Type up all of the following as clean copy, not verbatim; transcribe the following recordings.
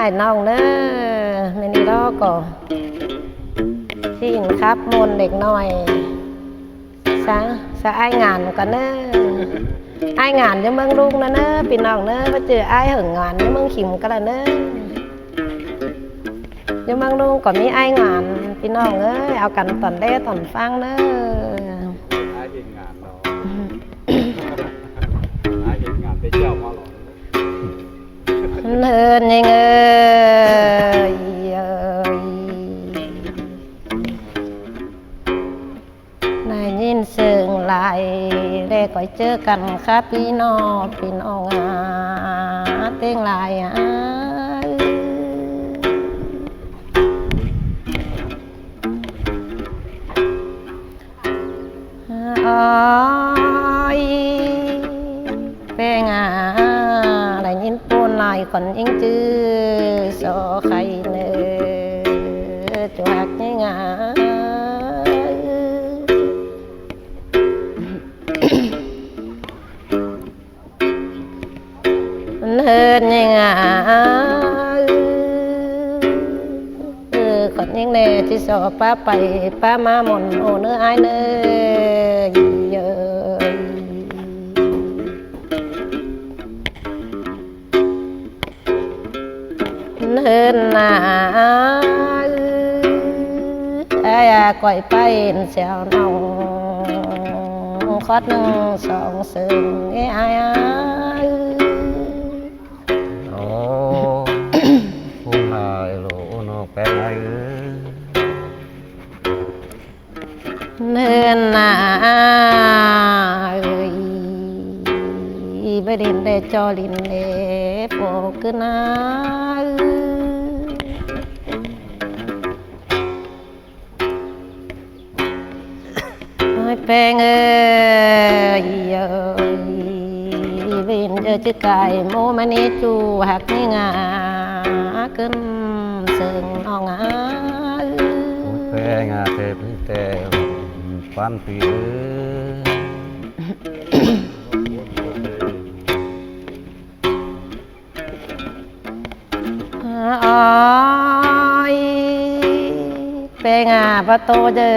ายน้องเนอไม่นี่ล้อก่อที่อินครับมนเด็กน้อยสะไองานกันเนอไองานจะเมืองลุงนะเนอพี่น้องเนอมาเจอไอหึงงานจะเมืองขิมกันละเนอจะเมืองลุงก็มีไองานพี่น้องเอ้ยเอากันตอนเล่ตอนฟังเนอไอเห็นงานเราไอเห็นงานไปเจ้ามาหรอเนินยังนายยินเสียงไหลเด็กก็เจอกันครับพี่น้องเต้งไหลเป็นอะไรยินปูนลายคนยิ่งจื้อโซ่ไข่เนื้อจวกยิ่งเนินยิ่งคนยิ่งเนที่โซ่ป้าไปป้ามาหมุนโอเนื้อไอเนื้อเยอะเนินไอ้ก่อยไปเสียวน้องคอดหนึ่งสองซึ่งไอ้โอ้ผู้หายโลนอกแปลงไงเนินไปดินได้จอลินเล่โปกนาแปงวินเจอจิกายโมมันนี่จูหักนี่งาขึ้นเสิงนองแปลงเทพแต่ฟันปีเป็นประตูเจอ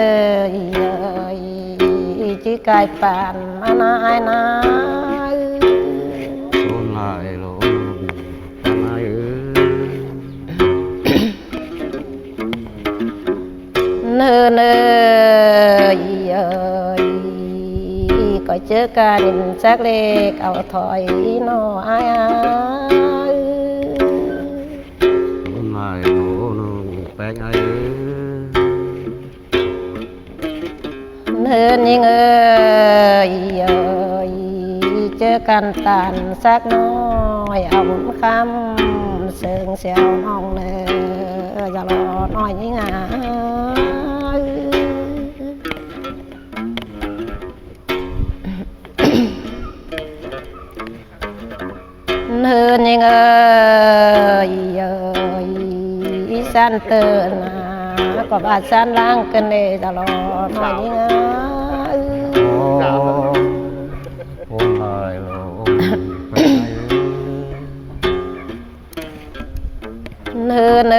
จิกายปานมานาไอนาโดนลายโลปานายเนก็เจอกันสักเล็กเอาถอยหน่อยโดนลายโลแปลงไงเนินยิ่งเจอกันตันสักน้อยเอาคำเสียงเสียวห้องเนอย่ารอน้อยยิ่งเนินยิ่งสันเตือนก็บาดสันล้างกันเลยตลอดหน่อยนี่ไงโอ้ยโอ้ยเนิน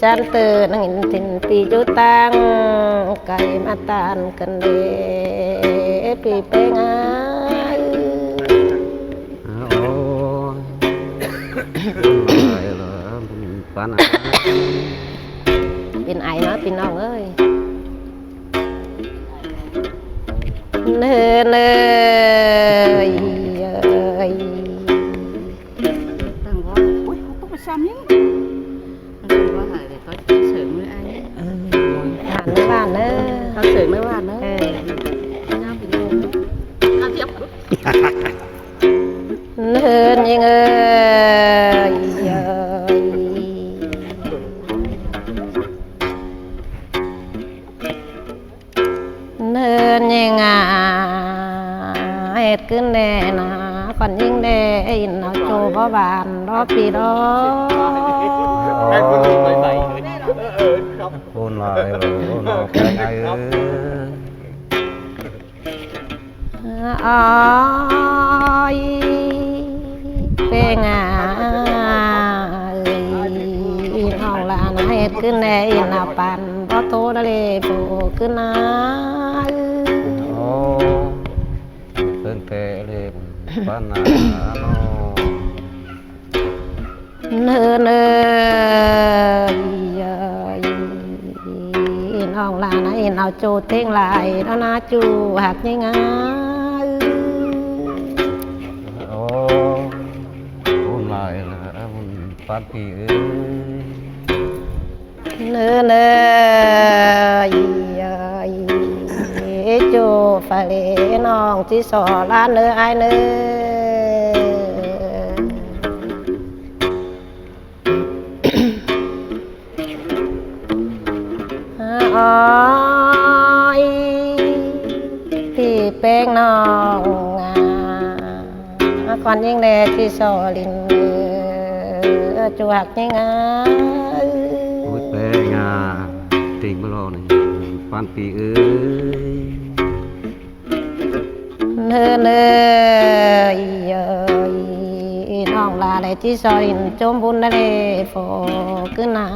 สันเตือนหินถิ่นปีจุตังไก่มาตานกันเลยปีเป็งเป็นไอนะเป็นน้องเอ้ยเนยตั้งว่าอุ้ยเขาต้องไปซ้ำยังตั้งว่าหายแต่เขาเฉยไม่ไอ้ผ่านไม่บ้านเนอะเขาเฉยไม่ว่าเนอะน้าเป็นโยมน้าเทียบเนินยังเนินยังเหตุขึ้นแน่นะก่อนยิ่งได้ยินเอาโจพ่อบานรอปีรอคนลายโลนอกแปลงไง ป้งาน้องลานาเฮ็ดขึ้นแน่อินาปันพอโตทะเลโผขึ้นนา โอ้เป็นเตเลมปานาโน เนื้อเนื้อน้องลานาเอ็นเอาจูเท่งลายแล้วนาจูหักยังไง โอ้คนลายนะมันปานปีเอ้ย เนื้อเนื้อจูฟาเลน้องที่สอลาเนื้อไอเนื้ออ้อยที่แป้งน้องก่อนยิ่งแดที่สอลินจูหักยังไง โอ้ยแปลงาติ่งมาลอนี่ปานปีเอ้ย เนื้อเนื้อน้องลาได้ที่ซอยจมบุญได้โฟขึ้นนา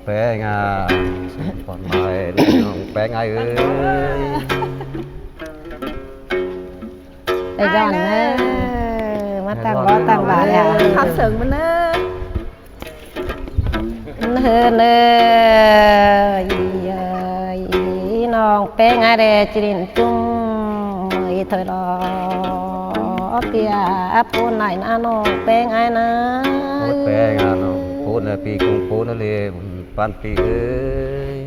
แปลงาก่อนไปน้องแปลงาเอ้ย ได้ย้อนเนื้อมาตั้งร้อตั้งบาทแล้ว ทำเสริงมันเนอะ เนื้อเนื้อน้องแป้งไอเดจิรินจุ้มอีเธอรอเปียปูนไหนนะน้องแป้งไอนะ โอ้ยแปลงาน้องปูนปีกงปูนเลยปานปีเอ้ย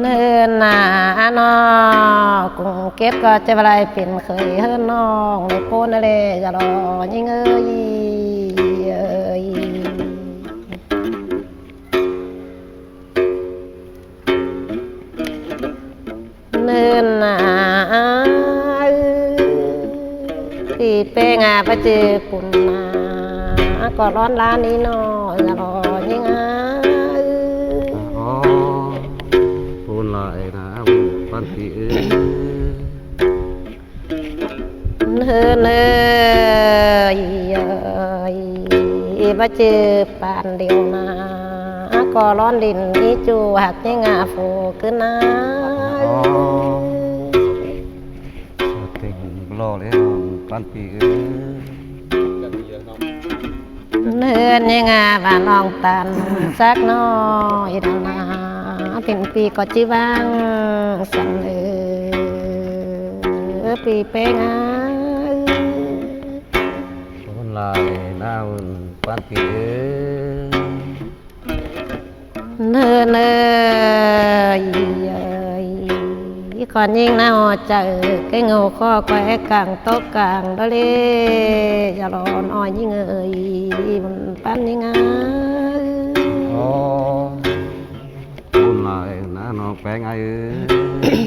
เนื้อหนาน้องกุ้งเก็บก็จะอะไรเป็นเคยเฮือน้องในปูนอะไรจะรอยิ่งเอ้ยเนื้อหนาที่เป้งาไปเจอปุ่นนาก็ร้อนร้านนี้น้อยจะรอยิ่งเอ้ย อ๋อปูนลายนะปานปีเอ้ย เนื้อเนื้อมาเจอปานเดียวนาก็ร้อนดินนี้จูหักยังงาโฟขึ้นนา อ๋อติ่งรอเลยปานปีเอ้ย เนื้อยังงาบ้านน้องตันสักน้อยดานาเป็นปีก็จีวังสังปีเป้งา คนลายหน้ามันปานปีเอ้ย เนื้อเนื้อก่อนยิ่งหน้าหัวใจcái ngô kho quẹ càng tốt càng đó đi giờ lon oiยิ่งเอ้ยมันปั้นยิ่งไง อ๋อคนลายหน้าน้องแปลงไงเอ้ย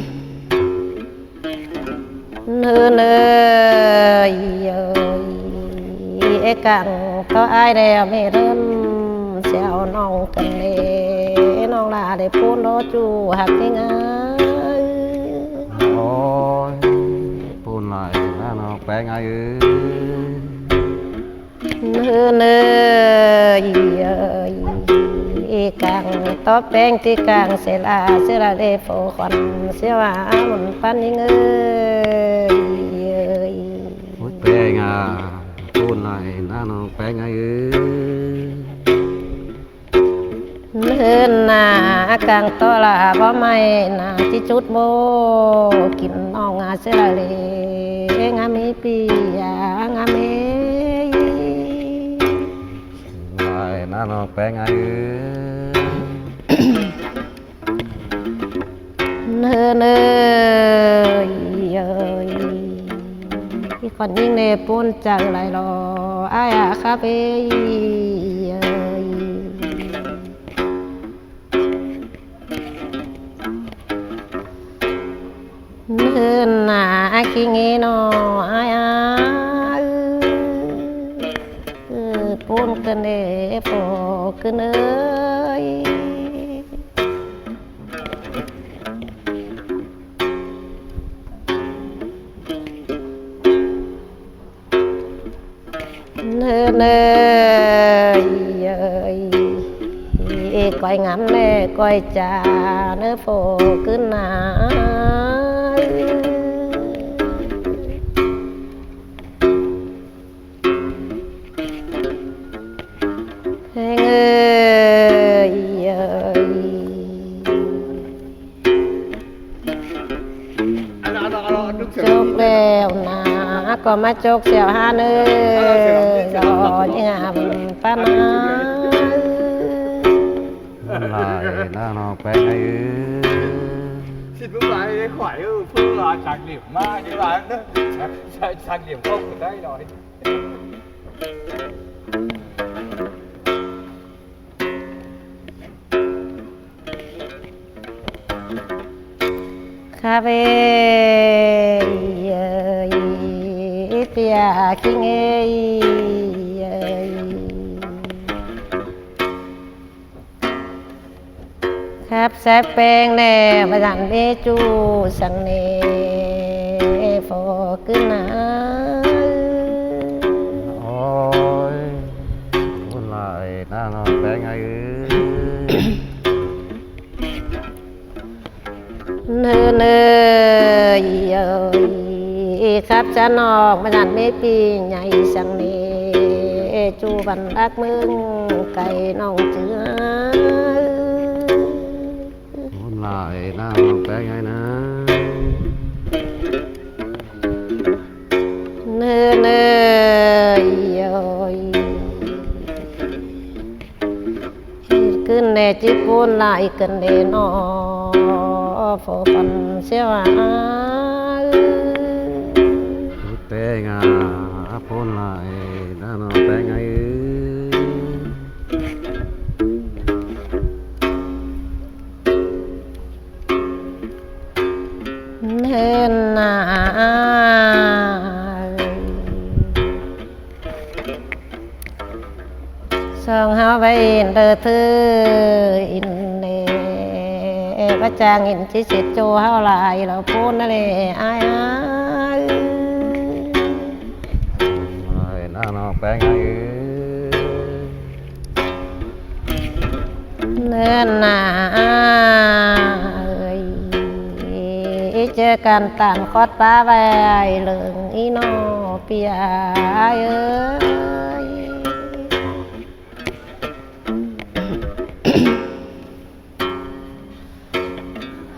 เนื้อเนื้อcàng có ai đeo mẹ đơn xèo nong cần để nong là để phun nó chu hạt cái ngá โอ้ยปูนลายหน้าน้องแปลงไงเอ้ย เนื้อเนื้อcàng tó beng thì càng sẽ là để phô khoăn sẽ là mình pan những ơi โอ้ยแปลงอ่ะปูนลายหน้าน้องแปลงไงเอ้ย เนื้อหนาcàng to làบ่ไม่หนาที่จุดโบกินน้องเสียละเลยงามีปียางามี ลายหน้าน้องแปลงไงเอ้ย เนื้อที่คนยิ่งเนปุ่นจังไรรออายคาเฟ่เนื้อหนาขี้เงี้ยนออายปุ่นกันเนปอกันเอ้ย ก้อยงามแน่ก้อยจาเนื้อโฟขึ้นหนาเพลงเอ้ย จกแล้วนะก็มาจกเสียวหาเนื้อรอยงามปานา lại nó bé ngay Xin lúc lại khỏi Phương là trải điểm ma như bạn đó. Trải điểm không ở đây rồi. คาเฟ่เปียคิงครับแซบแปงแน่ประจันเมจูสังเนโฟขึ้นนะ ôi hôn lại nó bé ngay เนื้อครับจะนอกประจันเมปีใหญ่สังเนจูบันรักมึงไก่น้องเจือ hôn lại nó bé ngay nè เนื้ขึ้นแน่จิปูนลายกันเดนอโฟฟันเสียว bé ngà hôn lại nó bé ngay เนื้อหนาสองเฮาไปอินเดอเธออินเนพระจางอินชิสิโจเฮาลายเราพูดนั่นเองอ้าย lại nó bé ngay เนื้อหนาเจอกันต่างคอดป้าไว้เหลืองอีนอเปียเอ้ย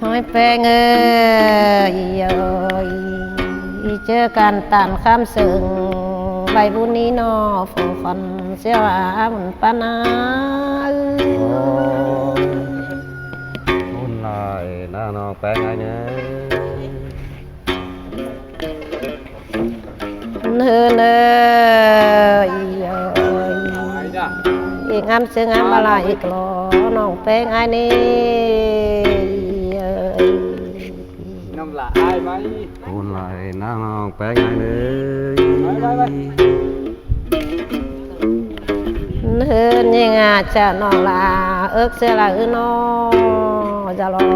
หอยแปงเอ้ยเจอกันต่างคำสึงใบบุญนี้นอฝงคอนเสียวมันปานา hôn lại nó bé ngay nhé เนื้อ Ai nha. อีกงามซึ่งงามอะไรอีกหรอน้องแป้งไอ้นี่ Năm là ai mấy? hôn lại nó bé ngay nè เนื้อนี่งาจะน้องลาเอิกเสียละน้อจะรอ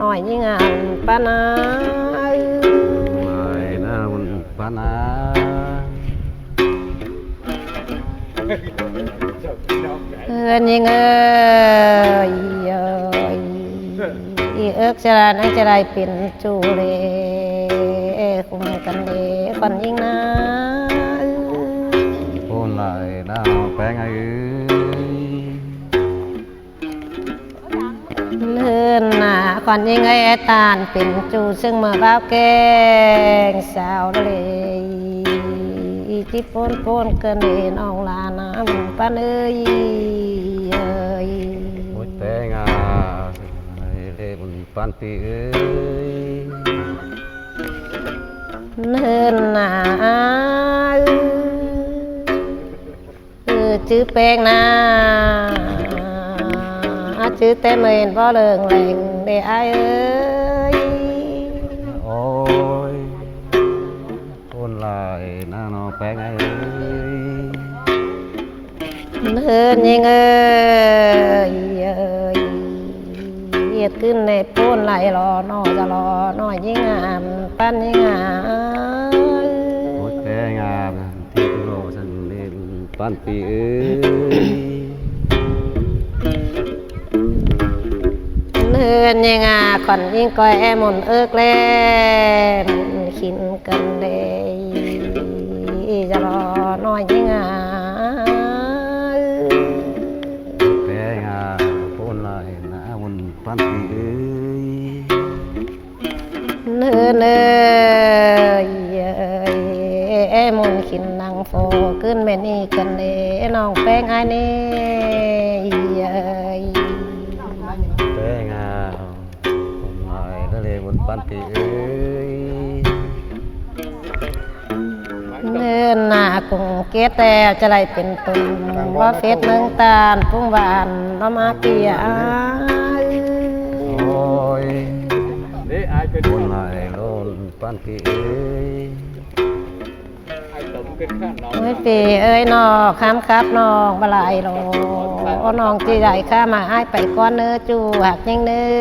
น้อยยิ่งงานปานา lại nó bán á เพื่อนยิ่งอีเอิกเสียละนั่งจะได้เป็นจูเลคุมกันเลคนยิ่งนะ hôn lại nó bé ngay เลื่อนหนาก่อนยิ่งไอ้ตาลเป็นจูซึ่งเมื่อบ้าวแกงสาวเลยจิปนปนเกินเห็นอองลาน้ำปานเอ้ย ôi bé ngà lên pan pi ơi เลื่อนหนาชื่อแป้งนะชื่อแต่เมนบ่เลิงแหล่งเด้อายเอ้ย ôi hôn lại nó bé ngay ơi เลื่อนยิ่งเหยียดขึ้นในปูนไหลรอนอจะรอน้อยยิ่งงามปั้นยิ่งงาม ôi bé ngà thì lộ dần lên pan pi ơi เฮือนยังงาขอนยิ่งก้อยแอมนเอิกแลมขินกันเลยจะรอน้อยยังงา bé ngà phun lại nã một pan thị ơi เนื้อเนื้อมนขินนางโฟขึ้นแม่นี่กันเด้น้องแป้งไอ้นี่ bé ngà phun lại đó là một pan thị ơi เนื้อหน้ากุ้งเกตแต่จะไรเป็นตุ่มว่าเฟสเมืองตาลพุ่งบานน้ำมาเกีย ôi Đấy ai cái phun lại luôn pan thị ơi ai tấm cái khác nó โอ้ยปีเอ้ยนอกข้ามครับนอกบลายโลน้องจีใหญ่ข้ามาอ้ายไปก้อนเนื้อจูหักยังเนื้อ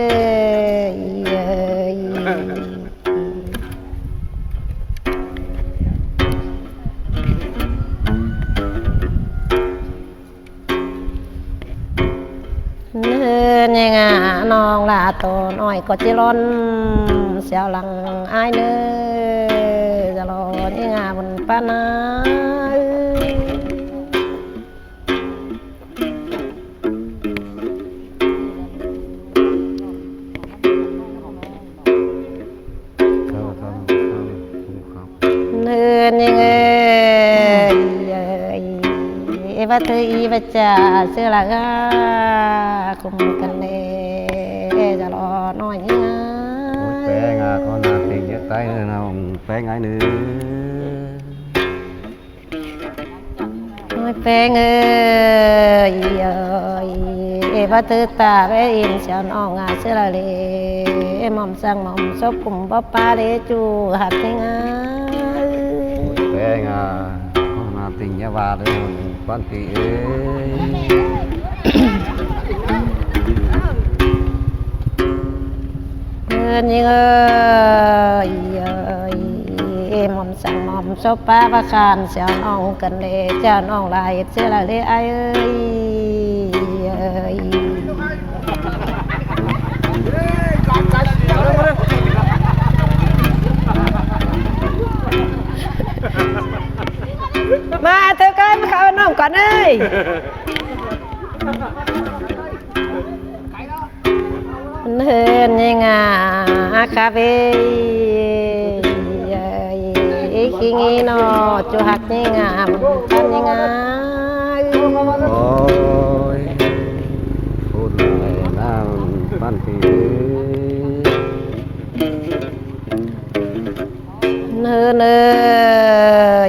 เนื้อยังงาน้องลาโตน้อยก็จิร้อนเสียวหลังอายเนื้อจะรอยังงาบนป้านา không không không เนื้อยังเอ้ยเอวาเธออีวาจ่าเสื้อละกาคุมกันเลยจะรอน้อยยังงา ôi bé ngà con nào thì nhớ tay nữa nào bé ngái nữa โอ้ยแป้งเอ้ยเอวาเธอตาไปอินเสียวน้องงาเสื้อละเลยหม่อมสั่งหม่อมซบกลุ่มป้าป้าเดจูหักยังงา bé ngà con nào tình nhớ vào đây một pan thị ơi เพื่อนยังหม่อมสั่งหม่อมซบป้าประคานเสียวน้องกันเลยเจ้าน้องลายเสื้อละเลยไอ้เอ้ย มาเธอกันมาเข้าน้องก่อนเอ้ยเฮินยังงาคาเฟ่คิงอีนอจูหักยังงาปันยังงา ôi phun lại nào pan thị ơi เนื้อเนื้อ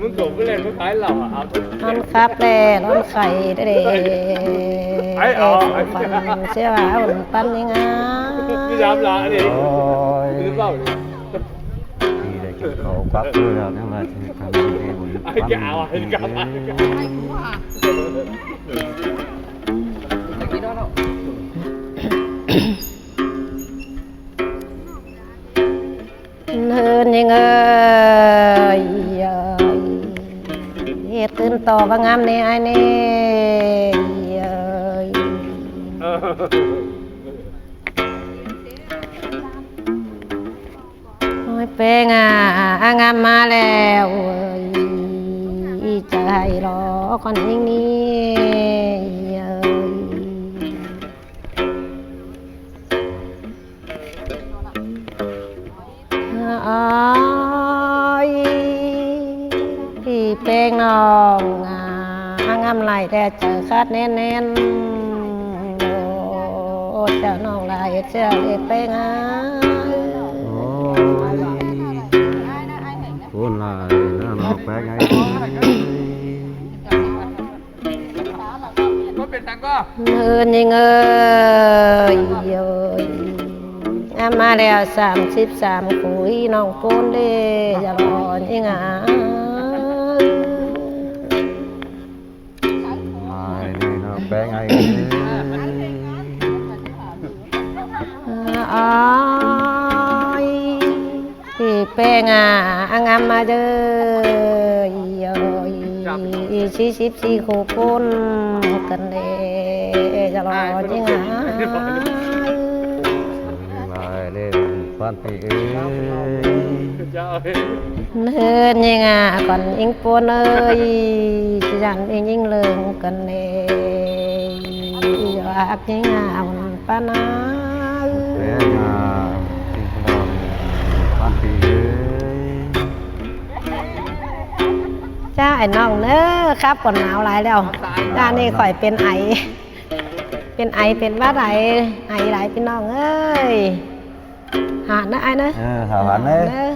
มึงกบไปเล่นมึงขายเหล่าอ่ะเอา นอนครับแล่นอนไข่ได้เด้ฟันเสียว่าหุ่นปันยังงา พี่ยามลาดิ ôi หรือเปล่าดิ đi để chịu khổ quá thôi rồi nhưng mà chỉ cần đi một ai gạo ai gạo ai gạo เฮินยังเฮ็ดขึ้นต่อว่างามนี่ไอ้นี่โอ้ยเป้งงามมาแล้วจะให้รอคนยิ่งนี้อ้ายพี่เป้งน้องงามไหลแต่เจอคาดแน่นโอ้เจ้าน้องไหลเจ้าเด็กเป้งôi phun lại nó bé ngay ก็เป็นตังก็ เงินยังมาแล้ว33คุยน้องปูนเด้อย่ารอนยัง mai này nó bé ngay อ้ายพี่แป้งงามมาเด้อ 44คู่คนกันเดจะรอจริงอ่ะ ลายเล่นบ้านปีเอ้ย เจ้าเอ้ย เนินยังอ่ะก่อนยิงปนเอ้ยจันเองยิงเลิงกันเดอยากยิงอ่ะมันปานา แม่งาที่พลอนบ้านปีเอ้ย จ้าไอ้น้องเน้อครับก่อนหนาวหลายแล้วจ้านี่ข่อยเป็นไอ เป็นไอเป็นว่าไรไอหลายพี่น้องเอ้ยหาดนะไอนะ หาหวานเอ้ย เด้อ